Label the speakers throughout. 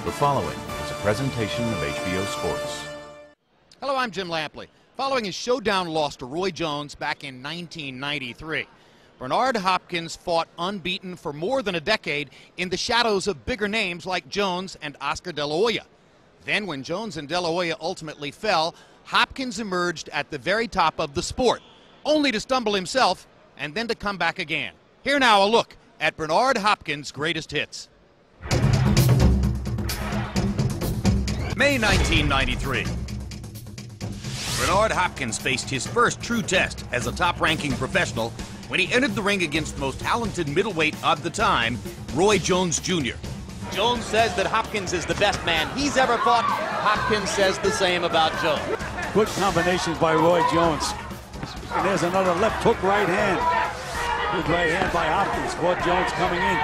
Speaker 1: The following is a presentation of HBO Sports.
Speaker 2: Hello, I'm Jim Lampley. Following his showdown loss to Roy Jones back in 1993, Bernard Hopkins fought unbeaten for more than a decade in the shadows of bigger names like Jones and Oscar De La Hoya. Then when Jones and De La Hoya ultimately fell, Hopkins emerged at the very top of the sport, only to stumble himself and then to come back again. Here now a look at Bernard Hopkins' greatest hits. May 1993. Bernard Hopkins faced his first true test as a top-ranking professional when he entered the ring against the most talented middleweight of the time, Roy Jones Jr. Jones says that Hopkins is the best man he's ever fought. Hopkins says the same about Jones.
Speaker 3: Good combinations by Roy Jones. And there's another left hook right hand. Good right hand by Hopkins. Caught Jones coming in.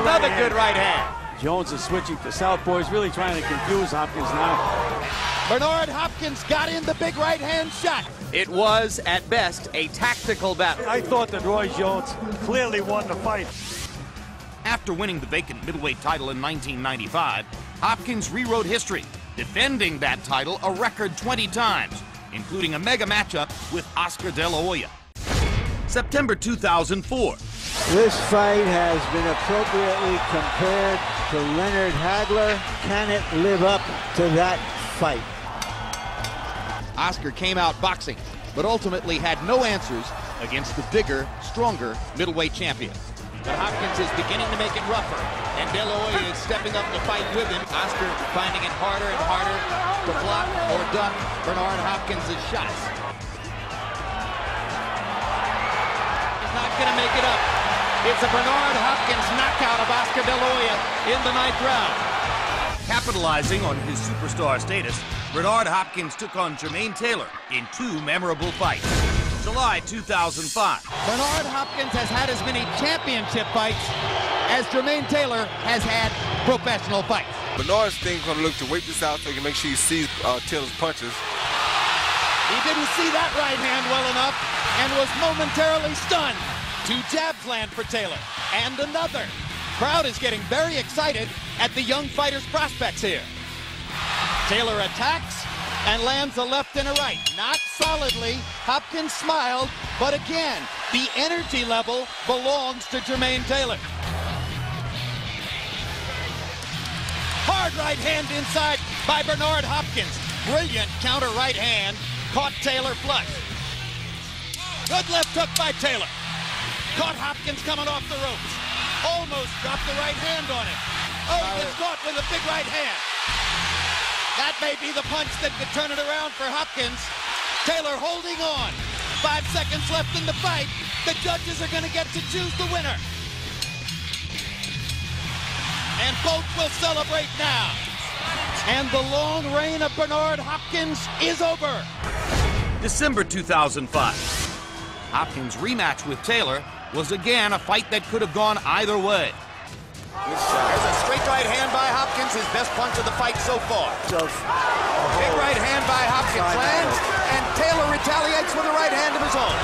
Speaker 2: Another good right hand.
Speaker 3: Jones is switching to southpaw. He's really trying to confuse Hopkins now.
Speaker 2: Bernard Hopkins got in the big right hand shot. It was, at best, a tactical battle.
Speaker 3: I thought that Roy Jones clearly won the fight.
Speaker 2: After winning the vacant middleweight title in 1995, Hopkins rewrote history, defending that title a record 20 times, including a mega matchup with Oscar De La Hoya. September 2004.
Speaker 4: This fight has been appropriately compared to Leonard Hagler. Can it live up to that fight?
Speaker 2: Oscar came out boxing, but ultimately had no answers against the bigger, stronger middleweight champion. But Hopkins is beginning to make it rougher, and De La Hoya is stepping up to fight with him. Oscar finding it harder and harder to block or duck Bernard Hopkins' shots. He's not going to make it up. It's a Bernard Hopkins knockout of Oscar De La Hoya in the 9th round. Capitalizing on his superstar status, Bernard Hopkins took on Jermaine Taylor in 2 memorable fights. July 2005. Bernard Hopkins has had as many championship fights as Jermaine Taylor has had professional fights.
Speaker 5: Bernard's thing is going to look to wait this out so he can make sure he sees Taylor's punches.
Speaker 2: He didn't see that right hand well enough and was momentarily stunned. 2 jabs land for Taylor, and another. Crowd is getting very excited at the young fighter's prospects here. Taylor attacks and lands a left and a right. Not solidly. Hopkins smiled, but again, the energy level belongs to Jermaine Taylor. Hard right hand inside by Bernard Hopkins. Brilliant counter right hand. Caught Taylor flush. Good left hook by Taylor. Caught Hopkins coming off the ropes. Almost dropped the right hand on him. Oh, he gets caught with a big right hand. That may be the punch that could turn it around for Hopkins. Taylor holding on. 5 seconds left in the fight. The judges are going to get to choose the winner. And both will celebrate now. And the long reign of Bernard Hopkins is over. December 2005. Hopkins' rematch with Taylor was again a fight that could have gone either way. There's a straight right hand by Hopkins, his best punch of the fight so far. Big right hand by Hopkins lands, and Taylor retaliates with a right hand of his own.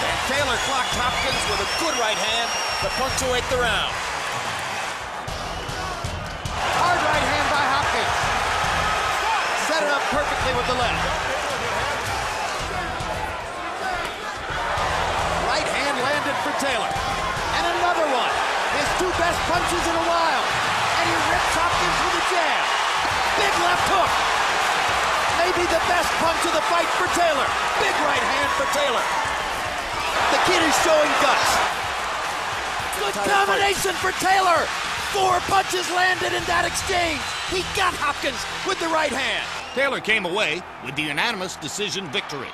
Speaker 2: And Taylor clocked Hopkins with a good right hand to punctuate the round. Hard right hand by Hopkins. Set it up perfectly with the left. Right hand landed for Taylor. And another one. His 2 best punches in a while. And he rips Hopkins with a jab. Big left hook. Maybe the best punch of the fight for Taylor. Big right hand for Taylor. The kid is showing guts. Good combination for Taylor. 4 punches landed in that exchange. He got Hopkins with the right hand. Taylor came away with the unanimous decision victory.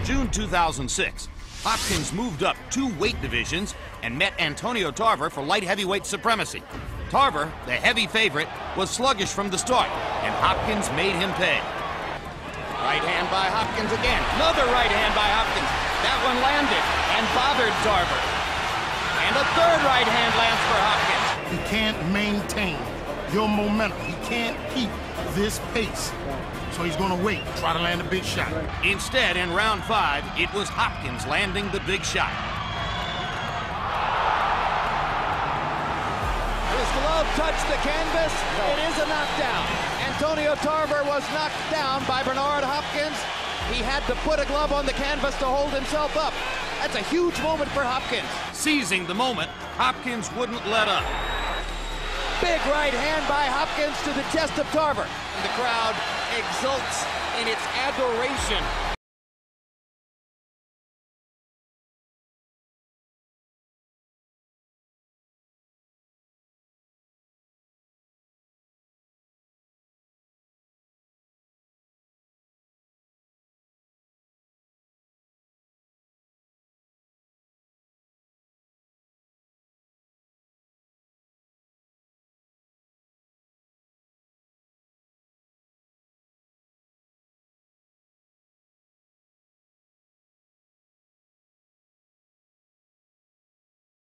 Speaker 2: June 2006. Hopkins moved up 2 weight divisions and met Antonio Tarver for light heavyweight supremacy. Tarver, the heavy favorite, was sluggish from the start, and Hopkins made him pay. Right hand by Hopkins again. Another right hand by Hopkins. That one landed and bothered Tarver. And a 3rd right hand lands for Hopkins.
Speaker 6: He can't maintain your momentum. He can't keep this pace. So he's going to wait, try to land a big shot.
Speaker 2: Instead, in round 5, it was Hopkins landing the big shot. His glove touch the canvas. It is a knockdown. Antonio Tarver was knocked down by Bernard Hopkins. He had to put a glove on the canvas to hold himself up. That's a huge moment for Hopkins.
Speaker 7: Seizing the moment, Hopkins wouldn't let up.
Speaker 2: Big right hand by Hopkins to the chest of Tarver. And the crowd exults in its adoration.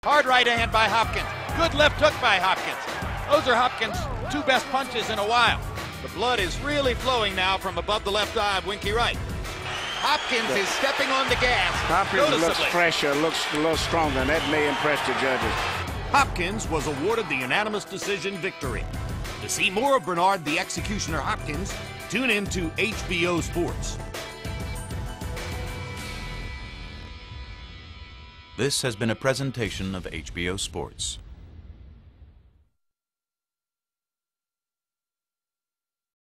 Speaker 7: Hard right hand by Hopkins. Good left hook by Hopkins. Those are Hopkins' two best punches in a while. The blood is really flowing now from above the left eye of Winky Wright.
Speaker 2: Hopkins is stepping on the gas.
Speaker 8: Hopkins looks fresher, looks a little stronger, and that may impress the judges.
Speaker 1: Hopkins was awarded the unanimous decision victory. To see more of Bernard the Executioner Hopkins, tune in to HBO Sports. This has been a presentation of HBO Sports.